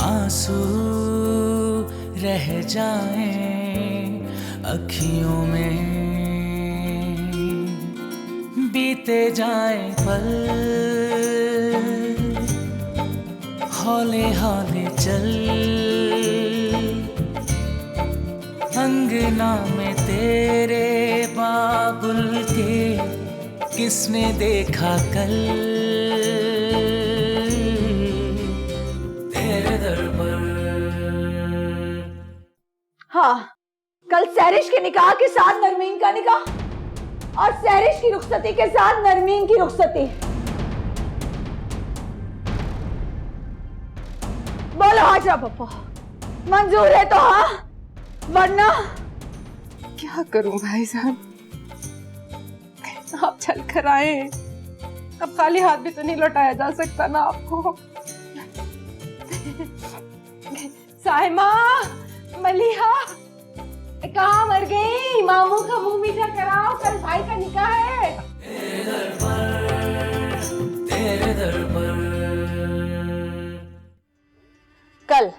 आंसू रह जाएं अखियों में, बीते जाएं पल, हौले हौले चल, अंगना में तेरे बाबुल के किसने देखा कल, तेरे दर पर। हाँ, कल सहरिश के निकाह के साथ नरमीन का निकाह और सहरिश की रुखसती के साथ नरमीन की रुखसती। बोलो हाजरा पप्पा, मंजूर है तो हाँ, वरना क्या करूं भाई साहब, आप चल कर आए, अब खाली हाथ भी तो नहीं लौटाया जा सकता ना आपको। साइमा, मलिहा, कहाँ मर गई? मामू का मुंह मीठा कराओ, कल भाई का निकाह है। तेरे दर पर, तेरे दर पर। कल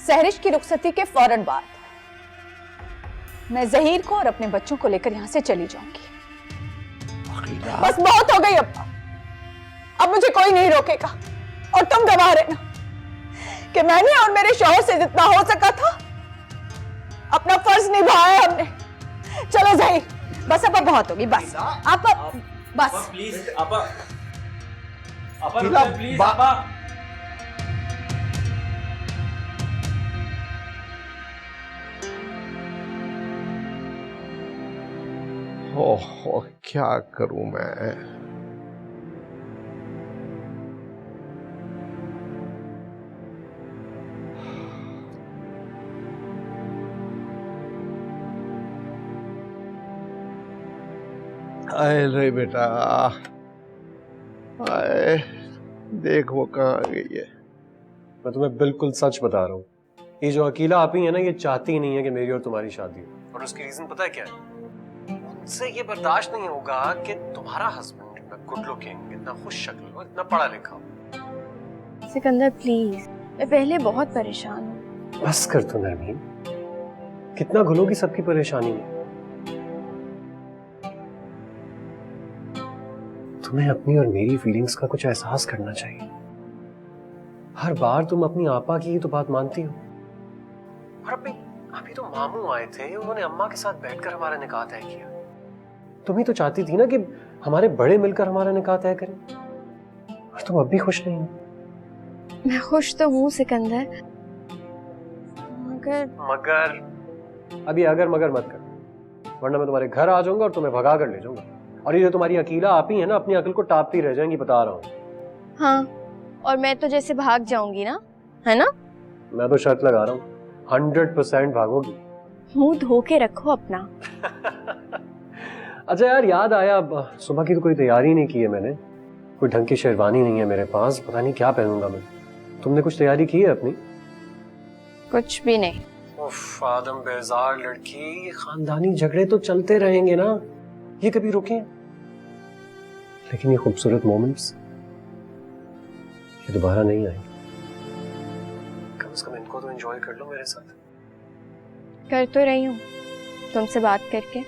सहरिश की रुखसती के फौरन बाद मैं जहीर को और अपने बच्चों को लेकर यहां से चली जाऊंगी। बस बहुत हो गई अब मुझे कोई नहीं रोकेगा। और तुम गवाह रहना कि मैंने और मेरे शौहर से जितना हो सका था अपना फर्ज निभाया हमने। चलो जहीर, बस अब बहुत होगी, बस आप बस प्लीज आपा प्लीज आपा। ओह, क्या करूं मैं? आए रे बेटा, आए देख वो कहाँ आ गई है। मैं तुम्हें बिल्कुल सच बता रहा हूँ, ये जो अकीला आपी है ना, ये चाहती ही नहीं है कि मेरी और तुम्हारी शादी हो। और उसकी रीजन पता है क्या है? उनसे ये बर्दाश्त नहीं होगा कि तुम्हारा हस्बैंड इतना गुड लुकिंग, इतना खुश शक्ल और इतना पढ़ा लिखा हो। सिकंदर प्लीज, मैं पहले बहुत परेशान हूँ। बस कर तू नरमीन, कितना घुलोगी सबकी परेशानी में। तुम्हें अपनी और मेरी फीलिंग्स का कुछ एहसास करना चाहिए। हर बार तुम अपनी आपा की ही तो बात मानती हो। और अभी तो मामू आए थे, उन्होंने अम्मा के साथ बैठकर हमारा निकाह तय किया। तुम ही तो चाहती थी ना कि हमारे बड़े मिलकर हमारा निकाह तय करें, और तुम अब भी खुश नहीं हो। मैं खुश तो हूँ सिकंदर, मगर अभी अगर मगर मत कर, वरना मैं तुम्हारे घर आ जाऊंगा और तुम्हें भगा कर ले जाऊंगा। और ये जो तुम्हारी अकीला आपी है ना, अपनी अकल को टापती रह जाएंगी, बता रहा हूँ। हाँ, और मैं तो जैसे भाग जाऊंगी ना, है ना? मैं तो शर्त लगा रहा हूँ, 100% भागोगी। मुंह धो के रखो अपना। अच्छा यार, याद आया, अब सुबह की तो कोई तैयारी नहीं की है मैंने। कोई ढंग की शेरवानी नहीं है मेरे पास, पता नहीं क्या पहनूंगा मैं। तुमने कुछ तैयारी की है अपनी? कुछ भी नहीं। उफ, आदम बेजार लड़की, खानदानी झगड़े तो चलते रहेंगे ना, ये कभी रुके? लेकिन ये खूबसूरत मोमेंट्स ये दोबारा नहीं आएंगे। कम से कम इनको तो एंजॉय कर लो मेरे साथ। कर तो रही हूँ तुमसे बात करके।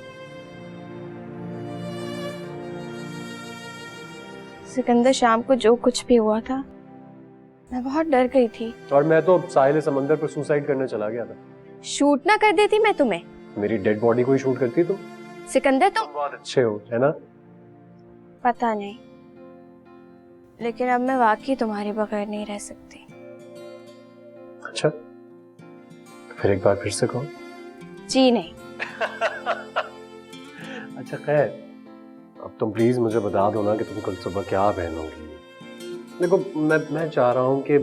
सिकंदर, शाम को जो कुछ भी हुआ था, मैं बहुत डर गई थी। और मैं तो साहिल समंदर पर सुसाइड करने चला गया था। शूट ना कर देती मैं तुम्हें? मेरी डेड बॉडी को ही शूट करती तुम? सिकंदर, तुम बहुत अच्छे हो, है ना? पता नहीं, लेकिन अब मैं वाकई तुम्हारे बगैर नहीं रह सकती। अच्छा, फिर एक बार फिर से कहो। जी नहीं। अच्छा खैर, अब तुम प्लीज मुझे बता दो ना कि तुम कल सुबह क्या पहनोगी। देखो, मैं चाह रहा हूँ कि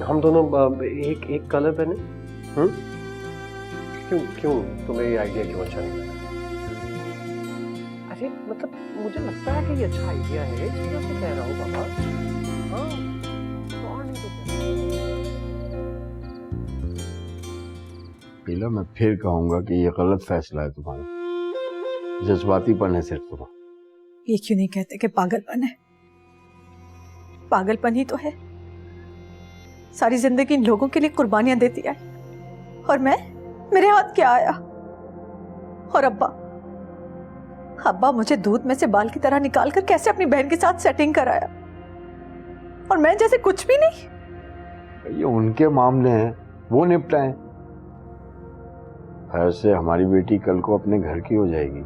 हम दोनों एक कलर पहने। क्यों क्यों तुम्हें ये आइडिया क्यों अच्छा नहीं लगा? अरे मतलब मुझे लगता है कि ये अच्छा आइडिया है, इसलिए मैं कह रहा हूँ बाबा। हाँ, और नहीं तो पीला, मैं फिर कहूंगा कि ये गलत फैसला है तुम्हारा। जज्बातीपन है सिर्फ तुम्हारा। ये क्यों नहीं कहते कि पागलपन है? पागलपन ही तो है। सारी जिंदगी इन लोगों के लिए कुर्बानियां देती है, और मैं, मेरे हाथ क्या आया? और अब्बा मुझे दूध में से बाल की तरह निकाल कर कैसे अपनी बहन के साथ सेटिंग कराया, और मैं जैसे कुछ भी नहीं। ये उनके मामले हैं, वो निपटाएं। ऐसे हमारी बेटी कल को अपने घर की हो जाएगी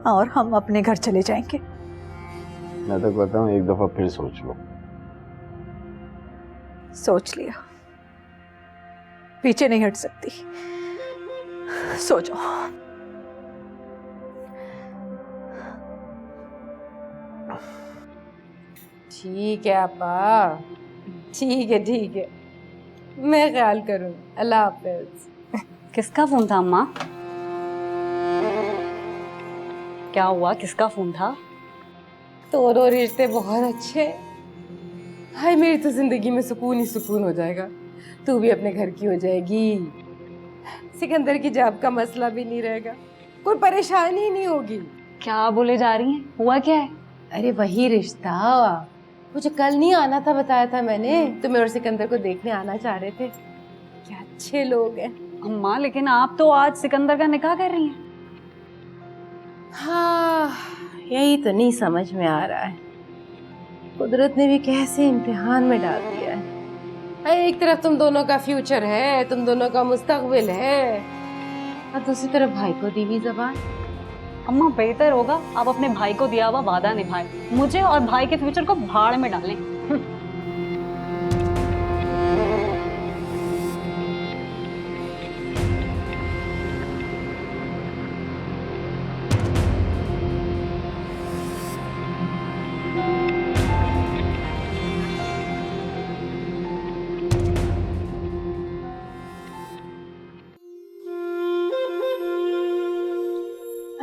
और हम अपने घर चले जाएंगे। मैं तो कहता हूँ एक दफा फिर सोच लो। सोच लिया, पीछे नहीं हट सकती। सो जाओ। ठीक है आपा, ठीक है, मैं ख्याल करूँ। अल्लाह हाफिज। किसका फोन था अम्मा? क्या हुआ, किसका फोन था? दोनों रिश्ते बहुत अच्छे। हाय, मेरी तो जिंदगी में सुकून ही सुकून हो जाएगा। तू भी अपने घर की हो जाएगी, सिकंदर की जॉब का मसला भी नहीं रहेगा, कोई परेशानी ही नहीं होगी। क्या बोले जा रही हैं? हुआ क्या है? अरे वही रिश्ता, मुझे कल नहीं आना था, बताया था मैंने। तुम्हें और सिकंदर को देखने आना चाह रहे थे। क्या अच्छे लोग हैं। अम्मा, लेकिन आप तो आज सिकंदर का निकाह कर रही हैं। हाँ, यही तो नहीं समझ में आ रहा है, कुदरत ने भी कैसे इम्तिहान में डाल दिया है। अरे एक तरफ तुम दोनों का फ्यूचर है, तुम दोनों का मुस्तकबिल है, और दूसरी तरफ भाई को दी हुई ज़बान। अम्मा, बेहतर होगा आप अपने भाई को दिया हुआ वादा निभाएं, मुझे और भाई के फ्यूचर को भाड़ में डालें।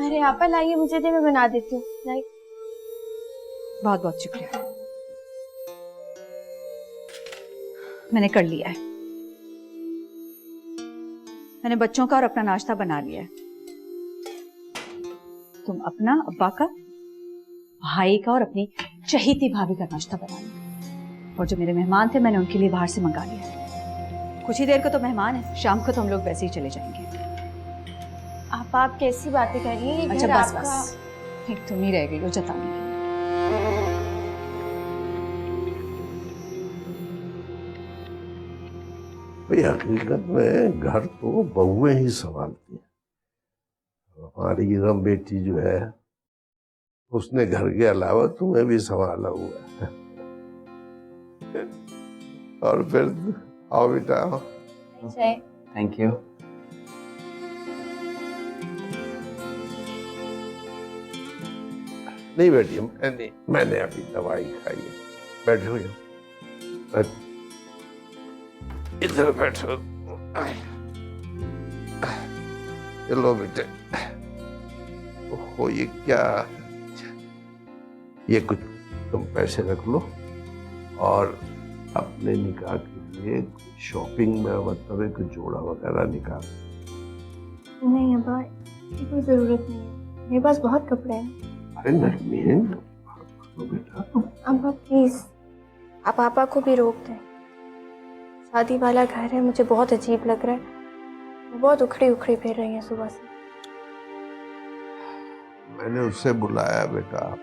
अरे आपा लाइए, मुझे दे, मैं बना देती हूँ। लाइए। बहुत बहुत शुक्रिया, मैंने कर लिया है। मैंने बच्चों का और अपना नाश्ता बना लिया है। तुम अपना, अब्बा का, भाई का और अपनी चहीती भाभी का नाश्ता बना लिया। और जो मेरे मेहमान थे मैंने उनके लिए बाहर से मंगा लिया। कुछ ही देर को तो मेहमान है, शाम को तो हम लोग वैसे ही चले जाएंगे। आप कैसी बातें कर रही हैं? अच्छा बस एक तुम ही रह गई हो जताने के लिए। भाई हकीकत में घर तो बहुएं ही संभालती हैं। हमारी इरम बेटी जो है उसने घर के अलावा तुम्हें भी संभाला हुआ है। और फिर आओ बेटा। Thank you. नहीं बेटी, मैंने अभी दवाई खाई है। बैठो इधर बैठो। चलो बेटे। ओहो, ये क्या, ये कुछ तुम पैसे रख लो और अपने निकाह के लिए शॉपिंग में मतलब एक जोड़ा वगैरह निकाल। नहीं अब्बा, कोई जरूरत नहीं है, मेरे पास बहुत कपड़े हैं। अरे नरमीन, बेटा अब्बा प्लीज, आप पापा को भी रोक दें। शादी वाला घर है, मुझे बहुत अजीब लग रहा है। वो बहुत उखड़ी फिर रही हैं सुबह से। मैंने उससे बुलाया बेटा,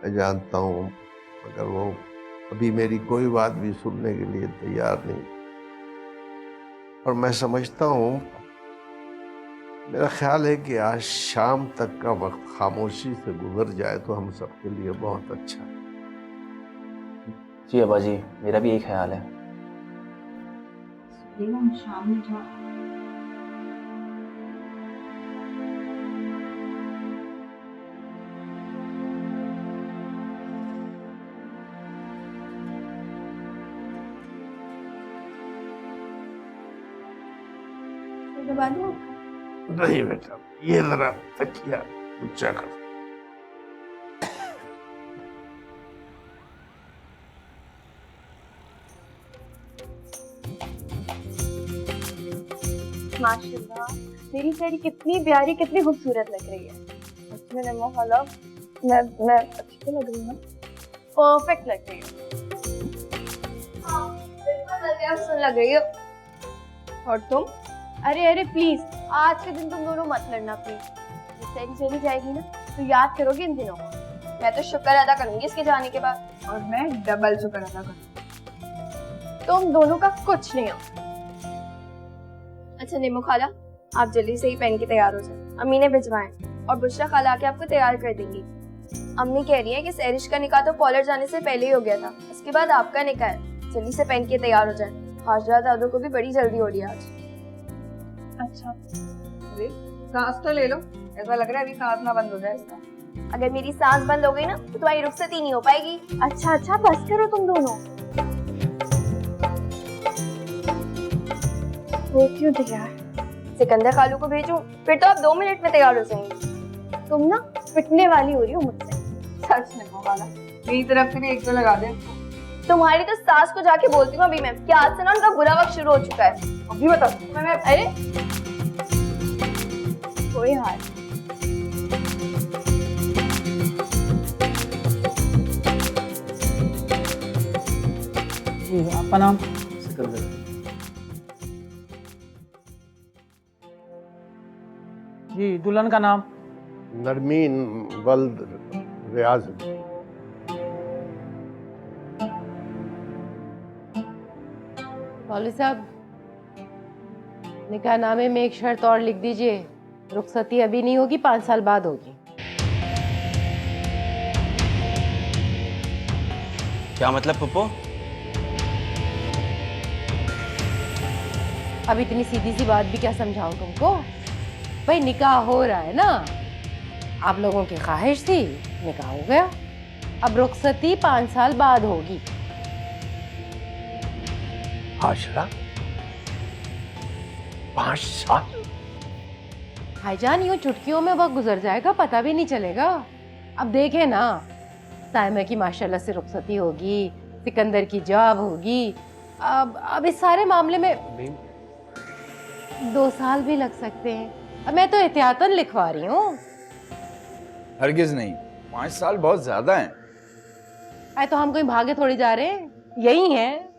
मैं जानता हूँ, मगर वो अभी मेरी कोई बात भी सुनने के लिए तैयार नहीं। और मैं समझता हूँ, मेरा ख्याल है कि आज शाम तक का वक्त खामोशी से गुजर जाए तो हम सबके लिए बहुत अच्छा है। जी अब्बा जी, मेरा भी यही ख्याल है। शाम में नहीं बेटा, ये जरा तकिया ऊंचा कर। माशाल्लाह, मेरी साड़ी कितनी प्यारी, कितनी खूबसूरत लग रही है। उसमें नमो हला, मैं अच्छी तो लग रही हूँ, परफेक्ट लग रही हूँ। सुन लग रही हो। और तुम? अरे प्लीज आज के दिन तुम दोनों मत लड़ना प्लीज। सेरी चली जाएगी ना तो याद करोगे इन दिनों को। मैं तो शुक्र अदा करूंगी इसके जाने के बाद। और मैं डबल शुक्र अदा करूंगी। तुम दोनों का कुछ नहीं हो। अच्छा नीमू खाला, आप जल्दी से ही पहन के तैयार हो जाए। अम्मी ने भिजवाए और बुशरा खाला आके आपको तैयार कर देंगी। अम्मी कह रही है कि सहरिश का निकाह तो कॉलेज जाने से पहले ही हो गया था, उसके बाद आपका निकाह है। जल्दी से पहन के तैयार हो जाए। हाजरा दादू को भी बड़ी जल्दी हो रही है आज। अच्छा, अरे सांस तो ले लो, ऐसा लग रहा है अभी सांस ना बंद हो जाए इसका। अगर मेरी सांस बंद हो गई ना तो तुम्हारी रुखसती नहीं हो पाएगी। अच्छा बस करो तुम दोनों। होती हूँ तैयार। सिकंदर खालू को भेजूं, फिर तो आप 2 मिनट में तैयार हो जाएंगी। तुम ना पिटने वाली हो रही हो मुझसे। सच नहीं वाला, मेरी तरफ से भी एक तो लगा दे। तुम्हारी तो सास को जाके बोलती हूँ अभी मैं कि आज से ना उनका बुरा वक्त शुरू हो चुका है। अभी बता मैं अरे कोई हाल। जी आपका नाम? सिकंदर। जी दुल्हन का नाम? नरमीन वल्द रियाज। मौलवी साहब, निकाहनामे में एक शर्त और लिख दीजिए, रुखसती अभी नहीं होगी, 5 साल बाद होगी। क्या मतलब पप्पू? अब इतनी सीधी सी बात भी क्या समझाऊं तुमको? भाई निकाह हो रहा है ना, आप लोगों की ख्वाहिश थी, निकाह हो गया। अब रुखसती 5 साल बाद होगी। हाजरा 5 साल? भाईजान यूं चुटकियों में वक्त गुजर जाएगा, पता भी नहीं चलेगा। अब देखें ना, साइमा की माशाल्लाह से रुखसती होगी, सिकंदर की जॉब होगी। अब इस सारे मामले में 2 साल भी लग सकते हैं। अब मैं तो एहतियातन लिखवा रही हूँ। हरगिज नहीं, 5 साल बहुत ज्यादा हैं। अरे तो हम कहीं भागे थोड़ी जा रहे हैं, यही है।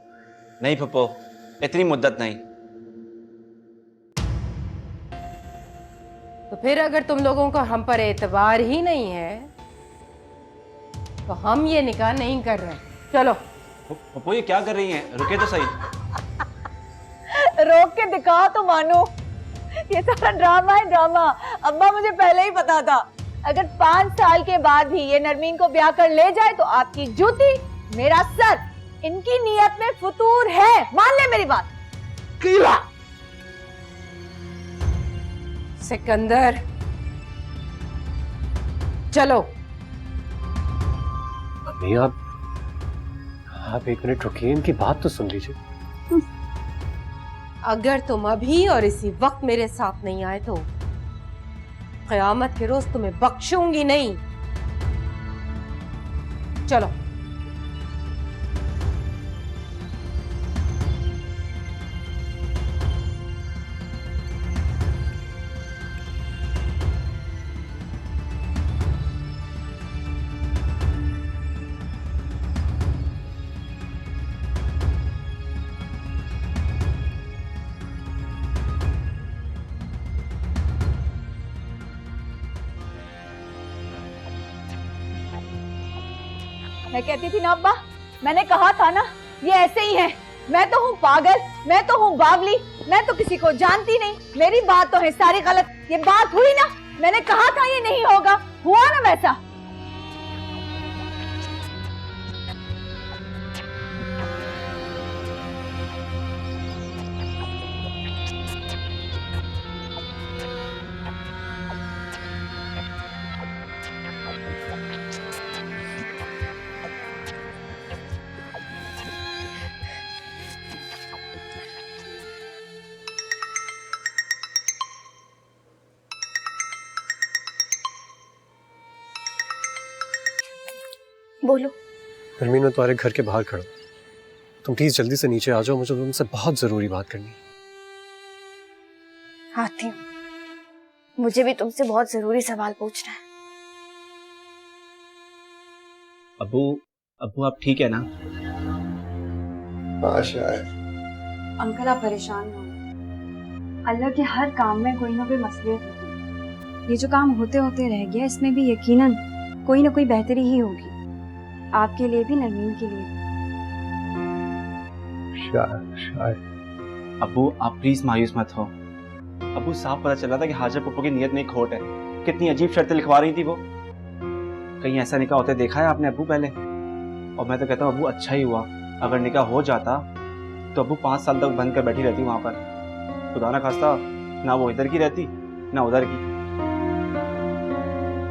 नहीं पप्पू, इतनी मुद्दत नहीं। तो फिर अगर तुम लोगों को हम पर एतबार ही नहीं है तो हम ये निकाह नहीं कर रहे। चलो। पप्पू ये क्या कर रही हैं? रुके तो सही। रोक के दिखा तो मानो, ये सारा ड्रामा है ड्रामा। अब्बा मुझे पहले ही पता था, अगर 5 साल के बाद भी ये नरमीन को ब्याह कर ले जाए तो आपकी जूती मेरा सर। इनकी नीयत में फुतूर है, मान ले मेरी बात। कीला सिकंदर चलो। अम्मी आप 1 मिनट रुकिए, इनकी बात तो सुन लीजिए। अगर तुम अभी और इसी वक्त मेरे साथ नहीं आए तो क़यामत के रोज तुम्हें बख्शूंगी नहीं। चलो। मैं कहती थी ना अब्बा, मैंने कहा था ना ये ऐसे ही है। मैं तो हूँ पागल, मैं तो हूँ बावली, मैं तो किसी को जानती नहीं। मेरी बात तो है सारी गलत। ये बात हुई ना, मैंने कहा था ये नहीं होगा, हुआ ना वैसा। बोलो। नरमीन मैं तुम्हारे घर के बाहर खड़ा हूं, तुम प्लीज जल्दी से नीचे आ जाओ, मुझे तुमसे बहुत जरूरी बात करनी है। आती हूँ, मुझे भी तुमसे बहुत जरूरी सवाल पूछना है। अब्बू आप ठीक है ना? हाँ शायद। अंकल आप परेशान ना हो। अल्लाह के हर काम में कोई ना कोई मसलियत होती है। ये जो काम होते होते रह गया, इसमें भी यकीनन कोई ना कोई बेहतरी ही होगी, आपके लिए भी, नरमीन के लिए भी। शायद अबू आप प्लीज मायूस मत हो। अबू साफ पता चला था कि हाजिर पप्पू की नीयत में खोट है। कितनी अजीब शर्तें लिखवा रही थी वो। कहीं ऐसा निकाह होते देखा है आपने अबू पहले? और मैं तो कहता हूँ अबू अच्छा ही हुआ, अगर निकाह हो जाता तो अबू 5 साल तक बंद कर बैठी रहती वहां पर। खुदा ना खास्ता ना वो इधर की रहती ना उधर की।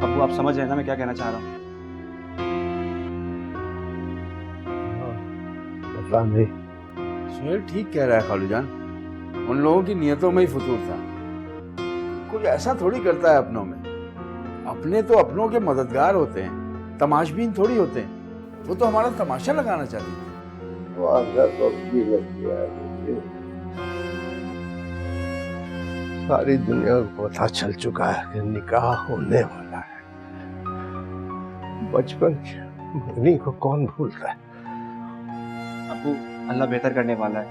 अबू आप समझ रहे हैं ना मैं क्या कहना चाह रहा हूँ? सुहेल ठीक कह रहा है खालू जान, उन लोगों की नियतों में ही फतूर था। कोई ऐसा थोड़ी करता है अपनों में। अपने तो अपनों के मददगार होते हैं, तमाशबीन थोड़ी होते हैं। वो तो हमारा तमाशा लगाना चाहती थी। वो आदत तो भी लग गया है। सारी दुनिया को पता चल चुका है कि निकाह होने वाला है। बचपन की उन्हीं को कौन भूल रहा है। अबू अल्लाह बेहतर करने वाला है,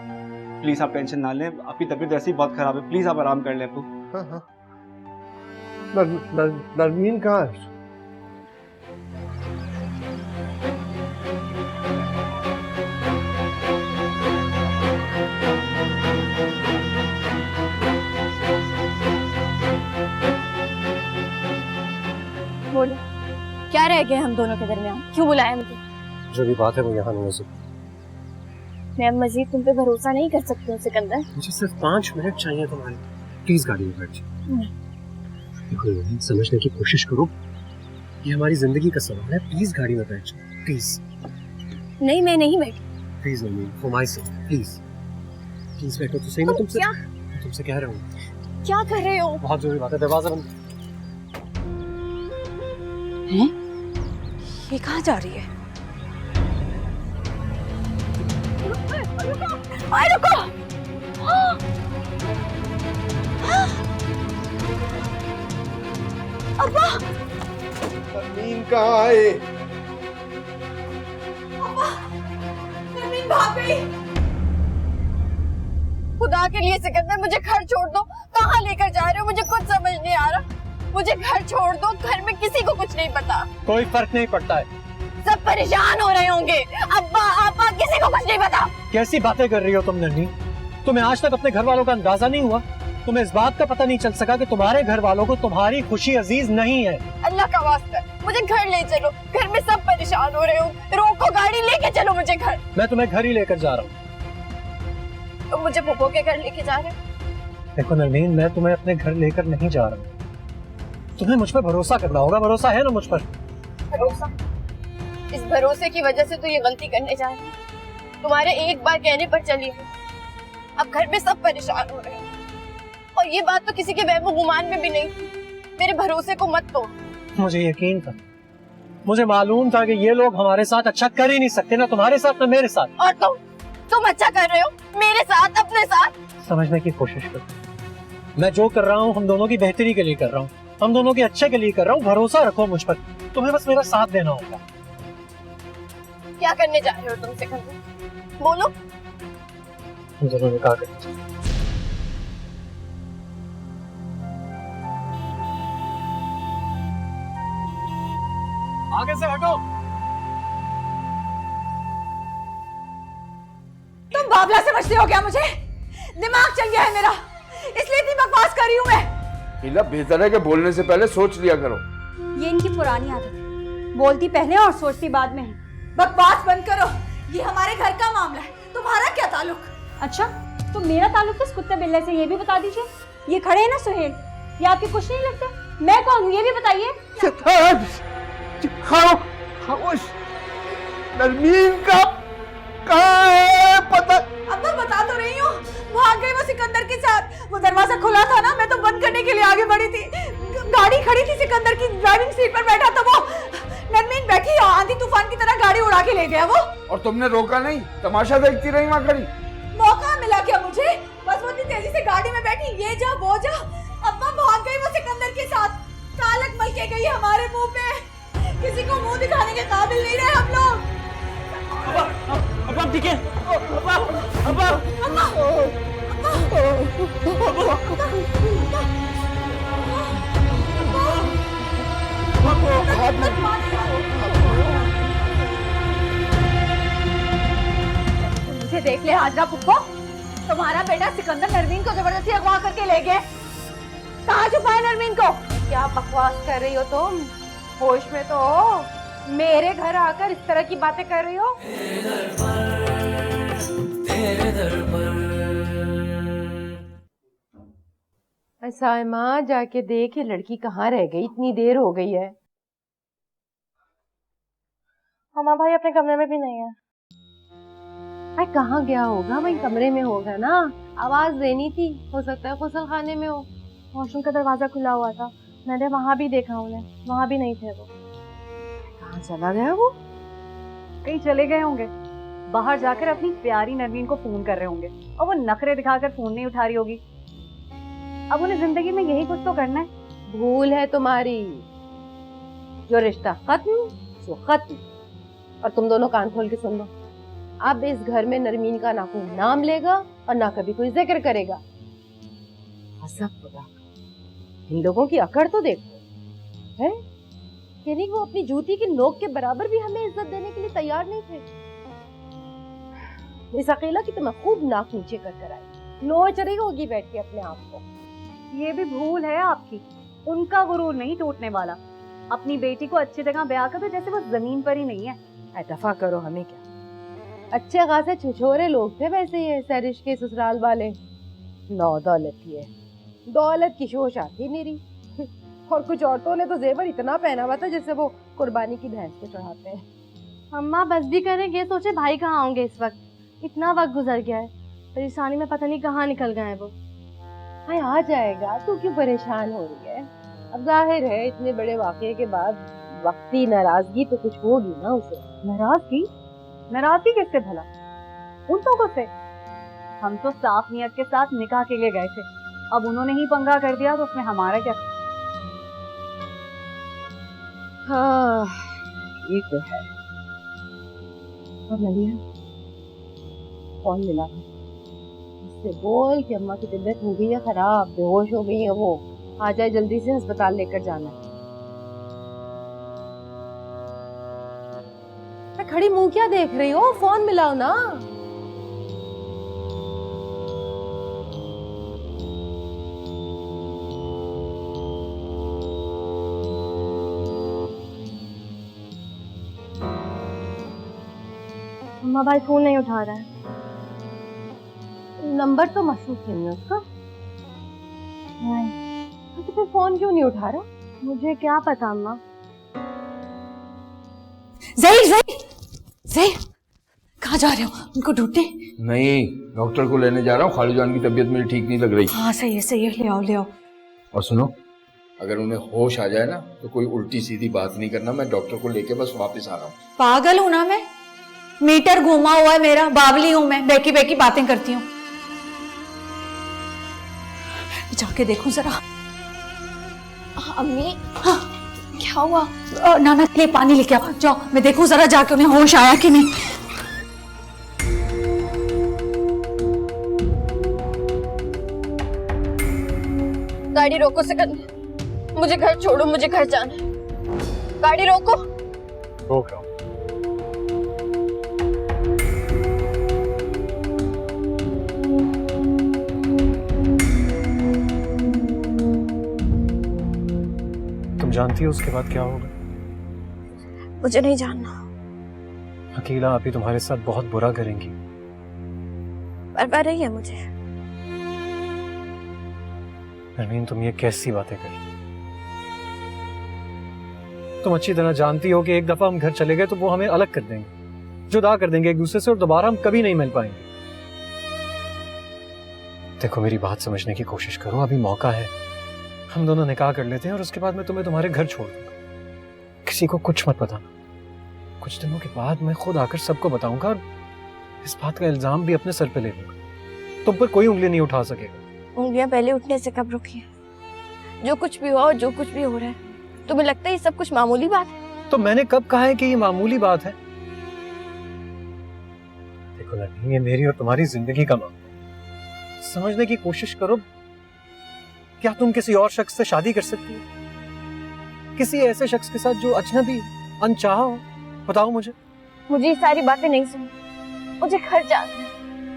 प्लीज आप टेंशन ना लें। आपकी तबीयत वैसे ही बहुत खराब है, प्लीज आप आराम कर लें अबू। हाँ हाँ। नरमीन कहाँ है? बोलो, क्या रह गया हम दोनों के दरमियान? क्यों बुलाया मुझे? जो भी बात है वो यहाँ नहीं हो सकती। मैं अब मजीद तुम पे भरोसा नहीं कर सकती हूँ सिकंदर। मुझे सिर्फ 5 मिनट चाहिए तुम्हारे। प्लीज गाड़ी में बैठ जाओ। देखो समझने की कोशिश करो, ये हमारी जिंदगी का सवाल है। प्लीज गाड़ी में बैठ जाओ, प्लीज। नहीं, मैं नहीं बैठी। Please Narmeen, for my sec, please please बैठो तो सही। मैं तुमसे कह रहा हूँ। क्या कर रहे हो? बहुत जरूरी बात है, दरवाजा बंद। ये कहाँ जा रही है? रुको! अब्बा! नरमीन कहाँ है? नरमीन भाग गई। खुदा के लिए सिकंदर मुझे घर छोड़ दो। कहाँ लेकर जा रहे हो मुझे कुछ समझ नहीं आ रहा। मुझे घर छोड़ दो, घर में किसी को कुछ नहीं पता। कोई फर्क नहीं पड़ता है। सब परेशान हो रहे होंगे। अब्बा आपा किसी को कुछ नहीं पता। कैसी बातें कर रही हो तुम नरमीन? तुम्हें आज तक अपने घर वालों का अंदाजा नहीं हुआ? तुम्हें इस बात का पता नहीं चल सका कि तुम्हारे घर वालों को तुम्हारी खुशी अजीज नहीं है? अल्लाह का वास्ता मुझे घर ले चलो। घर में सब परेशान हो रहे हो। रोको गाड़ी, लेके चलो मुझे घर। मैं तुम्हें घर ही लेकर जा रहा हूँ। तुम मुझे फूफो के घर लेके जा रहे हो? देखो नरमीन, मैं तुम्हें अपने घर लेकर नहीं जा रहा हूँ। तुम्हें मुझ पर भरोसा करना होगा। भरोसा है ना मुझ पर? भरोसा? इस भरोसे की वजह से तो ये गलती करने जा रही हूँ। तुम्हारे एक बार कहने पर चली हूँ। अब घर में सब परेशान हो रहे हैं और ये बात तो किसी के वहम गुमान में भी नहीं थी। मेरे भरोसे को मत तोड़। मुझे यकीन था, मुझे मालूम था कि ये लोग हमारे साथ अच्छा कर ही नहीं सकते, ना तुम्हारे साथ ना मेरे साथ। और तुम अच्छा कर रहे हो मेरे साथ, अपने साथ। समझने की कोशिश करो। मैं जो कर रहा हूँ हम दोनों की बेहतरी के लिए कर रहा हूँ, हम दोनों के अच्छे के लिए कर रहा हूँ। भरोसा रखो मुझ पर। तुम्हें बस मेरा साथ देना होगा। क्या करने जा रहे हो तुम सिकंदर? बोलो। हम दोनों निकाह करेंगे। आगे से हटो। तुम बाबला समझते हो क्या मुझे? दिमाग चल गया है मेरा, इसलिए इतनी बकवास कर रही हूँ मैं। हीला बेहतर है कि बोलने से पहले सोच लिया करो। ये इनकी पुरानी आदत है, बोलती पहले और सोचती बाद में है। बकवास बंद करो। ये हमारे घर का मामला है, तुम्हारा क्या ताल्लुक? अच्छा, तो मेरा ताल्लुक किस कुत्ते बिल्ले से, ये भी बता दीजिए। ये खड़े हैं ना सुहेल, ये आपके कुछ नहीं लगते? मैं कौन हूँ ये भी बताइए। खामोश। नरमीन का कहाँ है पता? अब तो बता तो रही हूँ, भाग गई वो सिकंदर के साथ। वो दरवाजा खुला था ना, मैं तो बंद करने के लिए आगे बढ़ी थी। गाड़ी खड़ी थी, सिकंदर की ड्राइविंग सीट पर बैठा था वो। नरमीन बैठी आंधी तूफान की तरह गाड़ी उड़ा के ले गया वो। और तुमने रोका नहीं, तमाशा देखती रही वहाँ खड़ी। मौका मिला क्या मुझे? बस वो इतनी तेजी से गाड़ी में बैठी, ये जा वो जा। अब्बा भाग गई वो सिकंदर के साथ। कालक मल के गई हमारे मुंह पे। किसी को मुंह दिखाने के काबिल नहीं रहे हम लोग। अब ठीक है। अब ये देख ले हाजरा पुप्पो, तुम्हारा बेटा सिकंदर नरमीन को जबरदस्ती अगवा करके ले गए। कहाँ छुपाए नरमीन को? क्या बकवास कर रही हो तुम? होश में तो हो? मेरे घर आकर इस तरह की बातें कर रही हो? तेरे दर पर साइमा, जाके देख ये लड़की कहाँ रह गई, इतनी देर हो गई है। मामा भाई अपने कमरे में भी नहीं है। अरे कहाँ गया होगा? वही कमरे में होगा ना, आवाज देनी थी, हो सकता है गुसल खाने में हो। वॉशरूम का दरवाजा खुला हुआ था, मैंने वहां भी देखा उन्हें, वहां भी नहीं थे वो। कहाँ चला गया वो? कहीं चले गए होंगे, बाहर जाकर अपनी प्यारी नरमीन को फोन कर रहे होंगे और वो नखरे दिखाकर फोन नहीं उठा रही होगी। अब उन्हें जिंदगी में यही कुछ तो करना है। भूल है तुम्हारी, जो रिश्ता खत्म सो खत्म। और तुम दोनों कान खोल के सुन लो, अब इस घर में नरमीन का ना कोई नाम लेगा और ना कभी कोई जिक्र करेगा। हसब खुदा, इन लोगों की अकड़ तो देखो है, यानी वो अपनी जूती की नोक के बराबर भी हमें इज्जत देने के लिए तैयार नहीं थे। इस अकेला की तो मैं खूब नाक नीचे कर आई, नोच रही होगी बैठ के अपने आप को। ये भी भूल है आपकी, उनका गुरूर नहीं टूटने वाला। अपनी बेटी को अच्छी जगह ब्याह कर दो जैसे वो जमीन पर ही नहीं है। दफा करो, हमें क्या, अच्छे खासे छिछोरे लोग थे वैसे ये सहरिश के ससुराल वाले। नौ दौलत की है, दौलत की शोश आती मेरी। और कुछ औरतों ने तो जेवर इतना पहना हुआ था जैसे वो कुर्बानी की भैंस को चढ़ाते हैं। अम्मा बस भी करेंगे, सोचे भाई कहाँ होंगे इस वक्त, इतना वक्त गुजर गया है, परेशानी में पता नहीं कहाँ निकल गए हैं वो। हाय आ जाएगा, तू क्यों परेशान हो रही है? अब जाहिर है इतने बड़े वाकये के बाद वक्ती नाराजगी तो कुछ होगी ना उसे। नाराजगी? नाराजगी किससे भला? उन लोगों से। हम तो साफ नियत के साथ निकाह के लिए गए थे, अब उन्होंने ही पंगा कर दिया तो उसमें हमारा क्या? हाँ ये तो है। और नदिया कौन मिला है? उससे बोल कि अम्मा की तबीयत हो गई है खराब, बेहोश हो गई है वो, आ जाए जल्दी से, अस्पताल लेकर जाना है। खड़ी मुंह क्या देख रही हो? फोन मिलाओ ना। अम्मा भाई फोन नहीं उठा रहा है। नंबर तो मसरूफ नहीं है उसका। नहीं तो फिर फोन क्यों नहीं उठा रहा? मुझे क्या पता अम्मा। ज़हीर कहाँ जा रहे हो? उनको ढूंढते? नहीं, डॉक्टर को लेने जा रहा हूँ, खालू जान की तबीयत मेरी ठीक नहीं लग रही। हाँ सही है, ले आओ ले आओ। और सुनो, अगर उन्हें होश आ जाए ना तो कोई उल्टी सीधी बात नहीं करना, मैं डॉक्टर को लेके बस वापस आ रहा हूँ। पागल हूं ना मैं? मीटर घूमा हुआ है मेरा, बावली हूं मैं, बेकी बेकी बातें करती हूँ। जाके देखूं जरा। अम्मी हाँ, क्या हुआ? नाना के लिए पानी लेके आओ, जाओ मैं देखूं जरा जाके उन्हें होश आया कि नहीं। गाड़ी रोको सिकंदर, मुझे घर छोड़ो, मुझे घर जाना है। गाड़ी रोको। रोक रहा हूँ। तुम जानती हो उसके बाद क्या होगा? मुझे नहीं जानना। अकेला आप ही तुम्हारे साथ बहुत बुरा करेंगी। परवाह नहीं है मुझे। नरमीन, तुम ये कैसी बातें कर रही हो? तुम अच्छी तरह जानती हो कि एक दफा हम घर चले गए तो वो हमें अलग कर देंगे, जुदा कर देंगे एक दूसरे से, और दोबारा हम कभी नहीं मिल पाएंगे। देखो मेरी बात समझने की कोशिश करो, अभी मौका है, हम दोनों निकाह कर लेते हैं और उसके बाद मैं तुम्हें तुम्हारे घर छोड़ दूंगा। किसी को कुछ मत बताना। कुछ दिनों के बाद मैं खुद आकर सबको बताऊंगा और इस बात का इल्जाम भी अपने सर पे ले लूंगा। तुम पर कोई उंगली नहीं उठा सकेगा। उंगलियां पहले उठने से कब रुकी है? जो कुछ भी हुआ और जो कुछ भी हो रहा है, तुम्हें लगता है ये सब कुछ मामूली बात है? तो मैंने कब कहा है कि ये मामूली बात है? देखो नरमीन, ये मेरी और तुम्हारी जिंदगी का मामला है। समझने की कोशिश करो। क्या तुम किसी और शख्स से शादी कर सकती हो? किसी ऐसे शख्स के साथ जो अजनबी, अनचाहा हो? बताओ मुझे। मुझे ये सारी बातें नहीं सुननी, मुझे घर जाना है।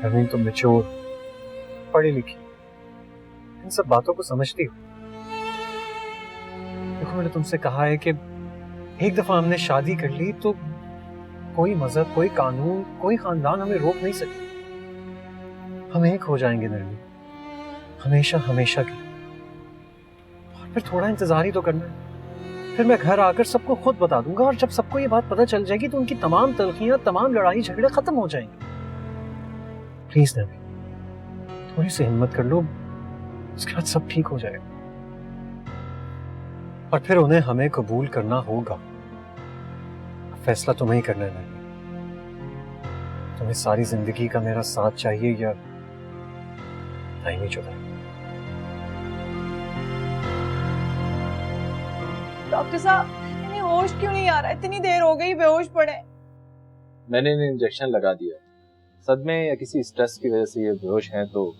नरमीन तुम मैच्योर, पढ़ी लिखी, इन सब बातों को समझती हो। देखो मैंने तुमसे कहा है कि एक दफा हमने शादी कर ली तो कोई मजहब, कोई कानून, कोई खानदान हमें रोक नहीं सके। हम एक हो जाएंगे नरमीन, हमेशा हमेशा के। और फिर थोड़ा इंतजार ही तो करना है। फिर मैं घर आकर सबको खुद बता दूंगा, और जब सबको ये बात पता चल जाएगी तो उनकी तमाम तलखियां, तमाम लड़ाई झगड़े खत्म हो जाएंगे। प्लीज नरमीन, थोड़ी सी हिम्मत कर लो, उसके बाद सब ठीक हो जाएगा। और फिर उन्हें हमें कबूल करना होगा। फैसला तुम्हें ही करना है नरमीन। तुम्हें सारी जिंदगी का मेरा साथ चाहिए या दायमी जुदाई? डॉक्टर साहब, इन्हें होश क्यों नहीं आ रहा? इतनी देर हो गई बेहोश पड़े। मैंने इन्हें इंजेक्शन लगा दिया। सदमे या किसी स्ट्रेस की वजह से ये बेहोश हैं तो,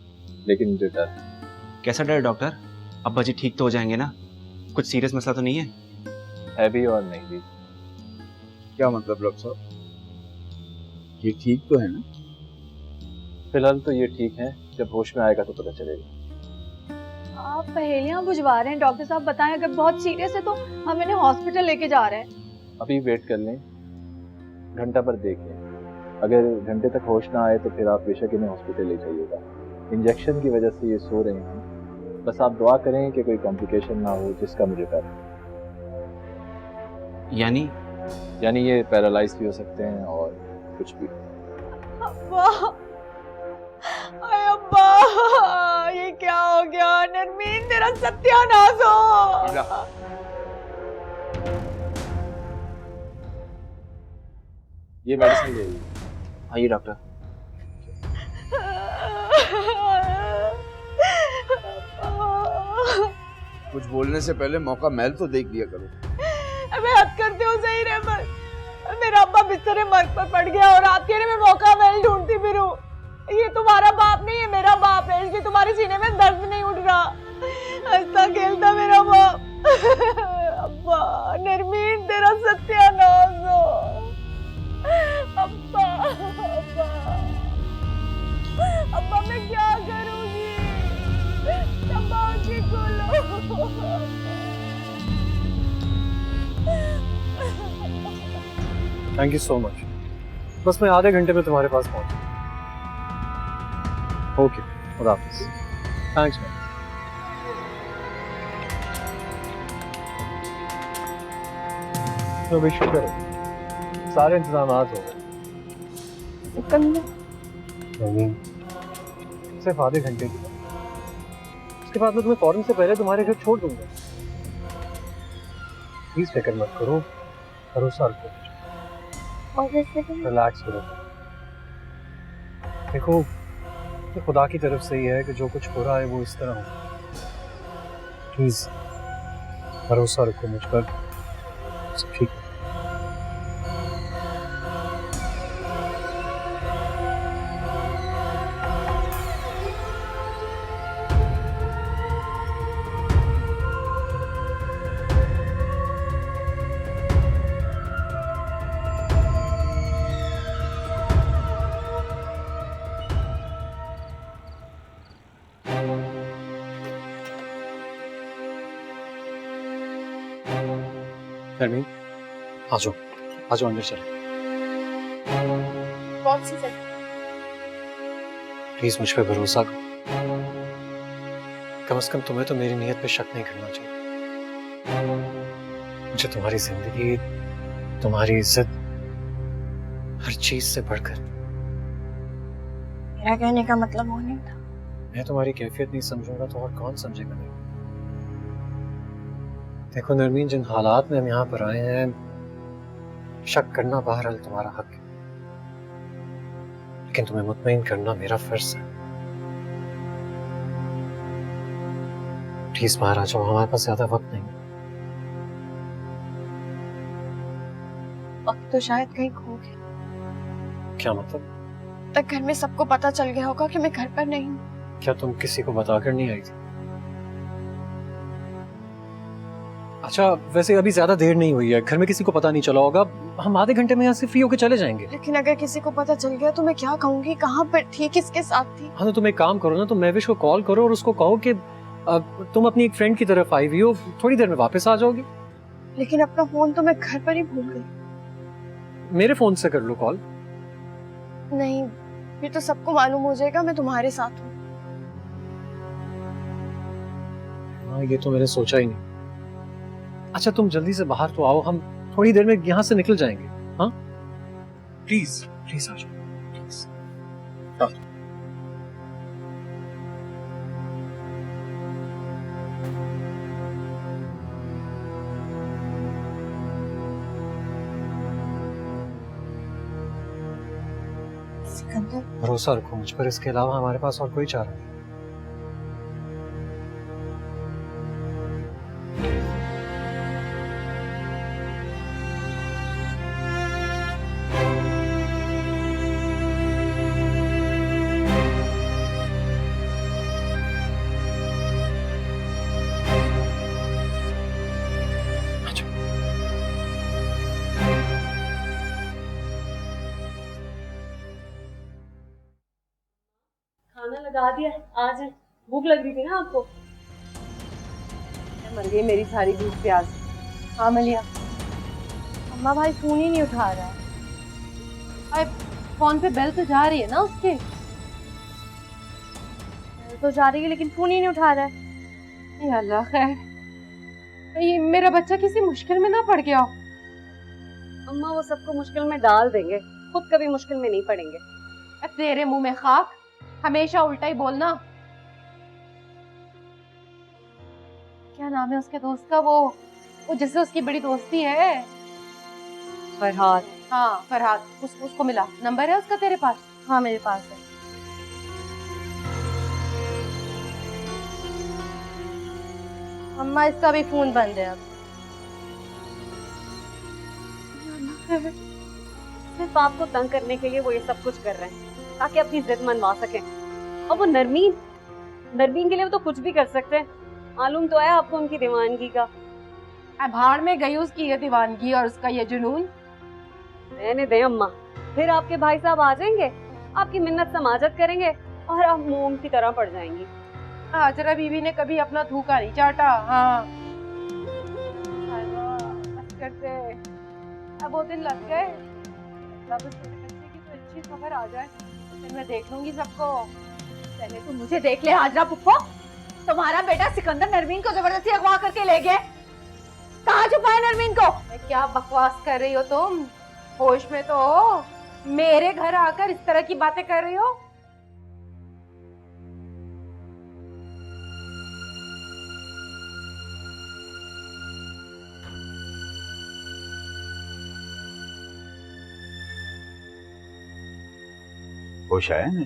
लेकिन मुझे डर है। कैसा डर डॉक्टर? अब्बा जी ठीक तो हो जाएंगे ना? कुछ सीरियस मसला तो नहीं है? है भी और नहीं भी। क्या मतलब डॉक्टर साहब? ये ठीक तो है ना? फिलहाल तो ये ठीक है, जब होश में आएगा तो पता चलेगा। आप पहेलियां बुझवा रहे हैं डॉक्टर साहब। बताएं, अगर बहुत सीरियस है तो हम इन्हें हॉस्पिटल लेके जा रहे हैं। अभी वेट कर लें, घंटा पर देख लें। अगर घंटे तक होश ना आए तो फिर आप बेशक इन्हें हॉस्पिटल ले जाइएगा। इंजेक्शन की वजह से ये सो रहे हैं, बस आप दुआ करें कि कोई कॉम्प्लिकेशन ना हो, जिसका मुझे डर है। यानी ये पैरालाइज भी हो सकते हैं और कुछ भी। अब्बा, अब्बा, ये क्या हो गया? नरमीन, तेरा सत्यानाश हो। ये मेडिसिन ले लीजिए। आइए डॉक्टर। कुछ बोलने से पहले मौका महल तो देख लिया करो। मैं हद करती हूँ सही रहमत। मेरा अब्बा बिस्तर मर्ग पर पड़ गया और आप कह रहे मैं मौका महल ढूंढती फिरूं। ये तुम्हारा बाप नहीं है, मेरा बाप है। इसलिए तुम्हारे सीने में दर्द नहीं उठ रहा। हंसता खेलता मेरा बाप। अब्बा, नरमीन, तेरा सत्यानाश हो। अब्बा, अब्बा, अब्बा, मैं क्या करूंगी? अब्बा, आंखें खोलो। Thank you so much. बस मैं आधे घंटे में तुम्हारे पास पहुंचूंगा। ओके, खुदा हाफिज़। Thanks ma'am. तो भी शुक्र है, सारे इंतजाम हो गए। सिर्फ आधे घंटे की बात। उसके बाद मैं तुम्हें फौरन से पहले तुम्हारे घर छोड़ दूंगा। प्लीज फिक्र मत करो, भरोसा रखो, रिलैक्स करो। देखो, ये खुदा की तरफ से ही है कि जो कुछ हो रहा है वो इस तरह हो। प्लीज भरोसा रखो मुझ पर, सब ठीक है। नरमीन, आ जाओ अंदर चले। कौन सी जगह? प्लीज मुझ पे भरोसा करो। कम से कम तुम्हें तो मेरी नीयत पे शक नहीं करना चाहिए। मुझे तुम्हारी जिंदगी, तुम्हारी इज्जत, हर चीज से बढ़कर। मेरा कहने का मतलब वो नहीं था। मैं तुम्हारी कैफियत नहीं समझूंगा तो और कौन समझेगा? नहीं, देखो नरमीन, जिन हालात में हम यहाँ पर आए हैं, शक करना बहरहाल तुम्हारा हक है, लेकिन तुम्हें मुतमईन करना मेरा फर्ज है। प्लीज बाहर आ जाओ, हमारे पास ज्यादा वक्त नहीं है। वक्त तो शायद कहीं खो गया। क्या मतलब? तक घर में सबको पता चल गया होगा कि मैं घर पर नहीं हूँ। क्या तुम किसी को बताकर नहीं आई थी? अच्छा वैसे अभी ज्यादा देर नहीं हुई है, घर में किसी को पता नहीं चला होगा, हम आधे घंटे में यहाँ से फ्री होके चले जाएंगे। लेकिन अगर किसी को पता चल गया तो मैं क्या कहूँगी, कहाँ पर थी, किसके साथ थी? हाँ तो तुम एक काम करो ना, तुम महविश को कॉल करो और उसको कहो कि तुम अपनी एक फ्रेंड की तरफ आई हुई हो, थोड़ी देर में वापस आ जाओगी। लेकिन अपना फोन तो मैं घर पर ही भूल गई। मेरे फोन से कर लो कॉल। नहीं, फिर तो सबको मालूम हो जाएगा मैं तुम्हारे साथ हूँ। हाँ ये तो मैंने सोचा ही नहीं। अच्छा तुम जल्दी से बाहर तो आओ, हम थोड़ी देर में यहाँ से निकल जाएंगे। हाँ प्लीज प्लीज आ जाओ प्लीज। भरोसा रखो मुझ पर, इसके अलावा हमारे पास और कोई चारा नहीं। खाना लगा दिया, आज भूख लग रही थी ना आपको? मर गई मेरी सारी भूख प्यास। हाँ मलिया। अम्मा भाई फोन ही नहीं उठा रहा है। अरे फोन पे बेल तो जा रही है ना उसके। तो जा रही है लेकिन फोन ही नहीं उठा रहा है। या अल्लाह खैर, ये मेरा बच्चा किसी मुश्किल में ना पड़ गया। अम्मा वो सबको मुश्किल में डाल देंगे, खुद कभी मुश्किल में नहीं पड़ेंगे। तेरे मुंह में खाक, हमेशा उल्टा ही बोलना। क्या नाम है उसके दोस्त का, वो जिससे उसकी बड़ी दोस्ती है? फरहाद। हाँ फरहाद, उसको मिला। नंबर है उसका तेरे पास? हाँ मेरे पास है। अम्मा इसका भी फोन बंद है अब। सिर्फ आपको तंग करने के लिए वो ये सब कुछ कर रहे हैं ताकि अपनी जिद मनवा सकें। और वो नरमीन के लिए वो तो कुछ भी कर सकते हैं। मालूम तो है आपको उनकी दीवानगी का। भाड़ में गई उसकी ये दीवानगी और उसका ये जुनून। रहने दें अम्मा, फिर आपके भाई साहब आ जाएंगे, आपकी मिन्नत समाजत करेंगे और आप मोम की तरह पड़ जाएंगी। हाजरा बीबी ने कभी अपना थूका नहीं चाटा। हाँ करते अब वो दिन लग गए। बस बच्चे की तो अच्छी खबर आ जाए फिर मैं देख लूंगी सबको। पहले तो मुझे देख ले हाजरा पुप्पो, तुम्हारा बेटा सिकंदर नरमीन को जबरदस्ती अगवा करके ले गए। कहाँ छुपाए नरमीन को? क्या बकवास कर रही हो तुम? होश में तो हो? मेरे घर आकर इस तरह की बातें कर रही हो? होश आया नहीं?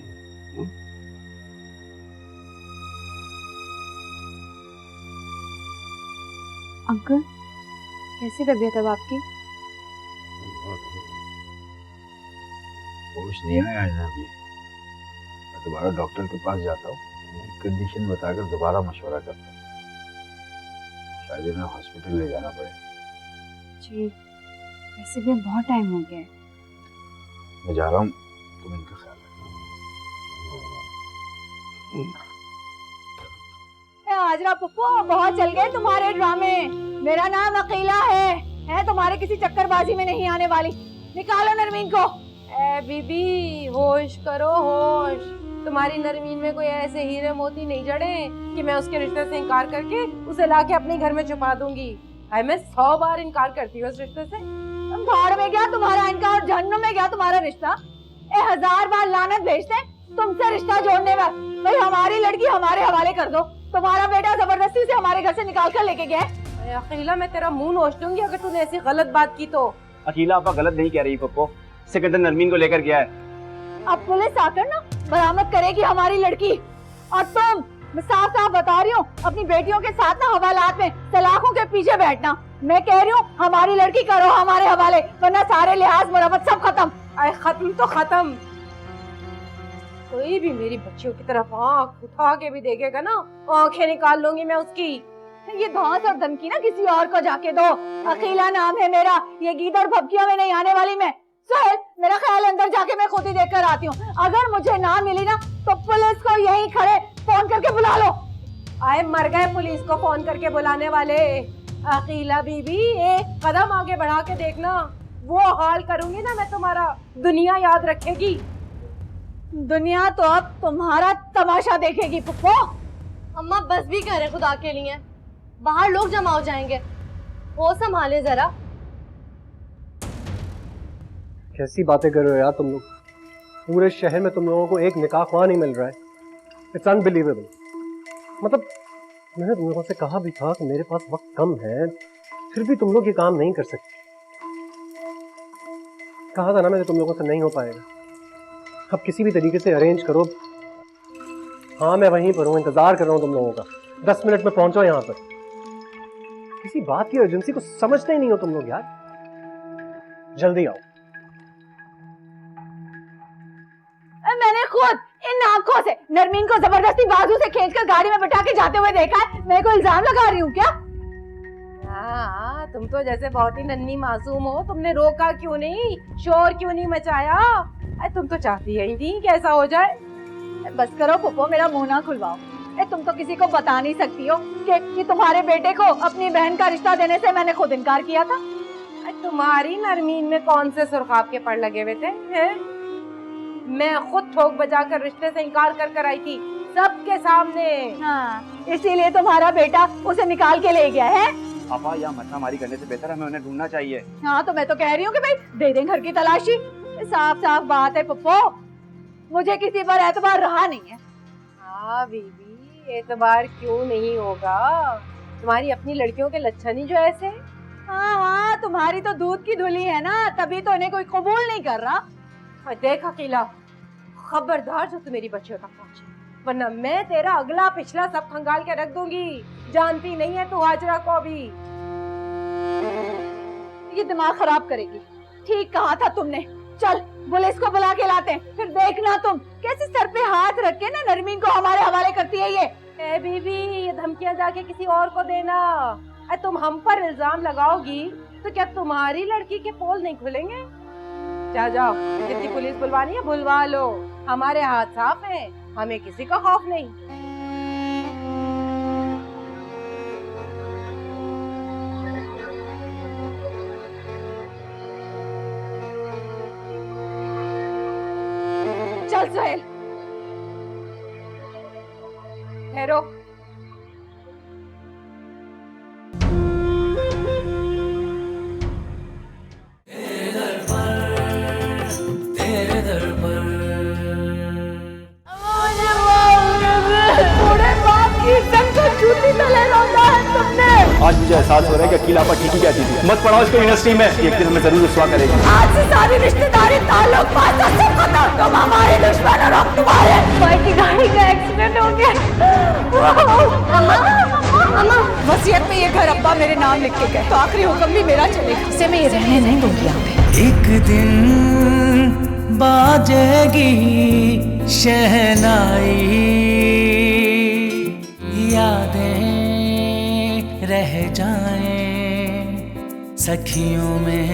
अंकल कैसी तबीयत है आपकी? होश नहीं आया है ना अभी। मैं दोबारा डॉक्टर के पास जाता हूँ, कंडीशन बताकर दोबारा मशवरा करता हूँ। शायद इन्हें हॉस्पिटल ले जाना पड़े। जी वैसे भी बहुत टाइम हो गया है। मैं जा रहा हूँ, तुम इनका ख्याल रखना। हाजरा पुप्पो बहुत चल गए तुम्हारे ड्रामे। मेरा नाम अकीला है तुम्हारे किसी चक्करबाजी में नहीं आने वाली। निकालो नरमीन को। बीबी होश करो होश। तुम्हारी नरमीन में कोई ऐसे हीरे मोती नहीं जड़े कि मैं उसके रिश्ते से इनकार करके उसे लाके अपने घर में छुपा दूंगी। मैं 100 बार इनकार करती हूँ उस रिश्ते से। भाड़ में गया तुम्हारा इनकार, जहन्नुम में गया तुम्हारा रिश्ता। 1000 बार लानत भेजते तुमसे रिश्ता जोड़ने में। भाई हमारी लड़की हमारे हवाले कर दो। तुम्हारा बेटा जबरदस्ती से हमारे घर से निकाल कर लेके गया। अकीला मैं तेरा मुंह नोच दूंगी अगर तूने ऐसी गलत बात की तो। अकीला आपा गलत नहीं कह रही पप्पो, सिकंदर नरमीन को लेकर गया है। अब पुलिस आकर ना बरामद करेगी हमारी लड़की। और तुम, मैं साफ साफ बता रही हूँ, अपनी बेटियों के साथ ना हवालात में सलाखों के पीछे बैठना। मैं कह रही हूँ हमारी लड़की करो हमारे हवाले, वरना सारे लिहाज मुरम्मत सब खत्म। खत्म तो खत्म। कोई भी मेरी बच्चियों की तरफ आंख उठा के भी देखेगा ना, आंखें निकाल लूंगी मैं उसकी। ये धौंस और धमकी ना किसी और को जाके दो। अकीला नाम है मेरा, ये गीदड़ भपकियों में नहीं आने वाली मैं। सोहेल, मेरा ख्याल अंदर जाके मैं खुद ही देख कर आती हूँ। अगर मुझे ना मिली ना तो पुलिस को यहीं खड़े फोन करके बुला लो। आए मर गए पुलिस को फोन करके बुलाने वाले। अकीला बीबी, एक कदम आगे बढ़ा के देखना, वो हाल करूंगी ना मैं तुम्हारा, दुनिया याद रखेगी। दुनिया तो अब तुम्हारा तमाशा देखेगी पुप्पो। अम्मा बस भी कह रहे खुदा के लिए, बाहर लोग जमा हो जाएंगे, वो संभाले जरा। कैसी बातें कर रहे हो यार तुम लोग? पूरे शहर में तुम लोगों को एक निकाह ख्वाह नहीं मिल रहा है। It's unbelievable. मतलब मैंने तुम लोगों से कहा भी था कि मेरे पास वक्त कम है, फिर भी तुम लोग ये काम नहीं कर सकते। कहा था ना मैंने तुम लोगों से नहीं हो पाएगा। अब किसी भी तरीके से अरेंज करो। हाँ मैं वहीं पर हूँ, इंतजार कर रहा हूँ तुम लोगों का। 10 मिनट में पहुंचो यहाँ पर। किसी बात की अर्जेंसी को समझते ही नहीं हो तुम लोग यार। जल्दी आओ। मैंने खुद इन आंखों से नरमीन को जबरदस्ती बाजू से खींचकर गाड़ी में बैठा के जाते हुए देखा है। मेरे को इल्जाम लगा रही हूँ क्या? हाँ, तुम तो जैसे बहुत ही नन्ही मासूम हो। तुमने रोका क्यों नहीं, शोर क्यों नहीं मचाया? अरे तुम तो चाहती ही नहीं कि ऐसा हो जाए। बस करो पुप्पो, मेरा मुंह ना खुलवाओ। तुम तो किसी को बता नहीं सकती हो कि तुम्हारे बेटे को अपनी बहन का रिश्ता देने से मैंने खुद इनकार किया था। तुम्हारी नरमीन में कौन से सुर्खाब के पड़ लगे हुए थे हैं? मैं खुद ठोक बजाकर रिश्ते से इनकार कर आई थी सबके सामने। हाँ, इसीलिए तुम्हारा बेटा उसे निकाल के ले गया है। पापा, यहाँ मत्थामारी करने से बेहतर हमें उन्हें ढूंढना चाहिए। हाँ तो मैं तो कह रही हूँ कि भाई दे दें घर की तलाशी। साफ साफ बात है पप्पो, मुझे किसी पर एतबार रहा नहीं है। हाँ बीबी, एतबार क्यों नहीं होगा? तुम्हारी अपनी लड़कियों के लच्छन ही जो ऐसे। हाँ, तुम्हारी तो दूध की धुली है ना, तभी तो इन्हें कोई कबूल नहीं कर रहा। देख अकेला, खबरदार जो तू मेरी बच्चियों तक पहुंचे, वरना मैं तेरा अगला पिछला सब खंगाल के रख दूंगी। जानती नहीं है तू हाजरा को भी। ये दिमाग खराब करेगी। ठीक कहा था तुमने। चल पुलिस को बुला के लाते हैं, फिर देखना तुम कैसे सर पे हाथ रख के ना नरमीन को हमारे हवाले करती है। ये बीबी, ये धमकियां जाके किसी और को देना। तुम हम पर इल्जाम लगाओगी तो क्या तुम्हारी लड़की के पोल नहीं खुलेंगे? जाओ, जितनी पुलिस बुलवानी है बुलवा लो, हमारे हाथ साफ हैं, हमें किसी का खौफ नहीं। चल सोहेल, ठहरो। आज मुझे एहसास हो रहा है कि अकीला आपा ठीक ही कहती थी। मत पढ़ाओ इसको यूनिवर्सिटी में, एक दिन हमें जरूर रुसवा करेगा। आज से सारी रिश्तेदारी ताल्लुक बात सब खत्म। तुम हमारे दुश्मन और हम तुम्हारे। भाई की गाड़ी का एक्सीडेंट हो गया। अम्मा, वसीयत में ये घर अब्बा मेरे नाम लिख के गए, तो आखिरी हुक्म भी मेरा चलेगा। इसे मैं ये रहने नहीं दूंगी यहाँ पे। एक दिन बाजेगी शहनाई, यादें रह जाएं सखियों में,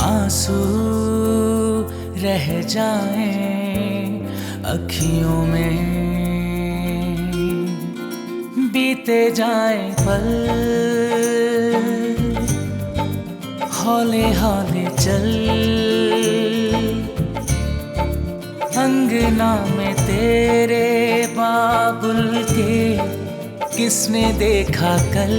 आंसू रह जाएं अखियों में, बीते जाएं पल हौले हौले चल, अंगना में तेरे बाबुल के किसने देखा कल।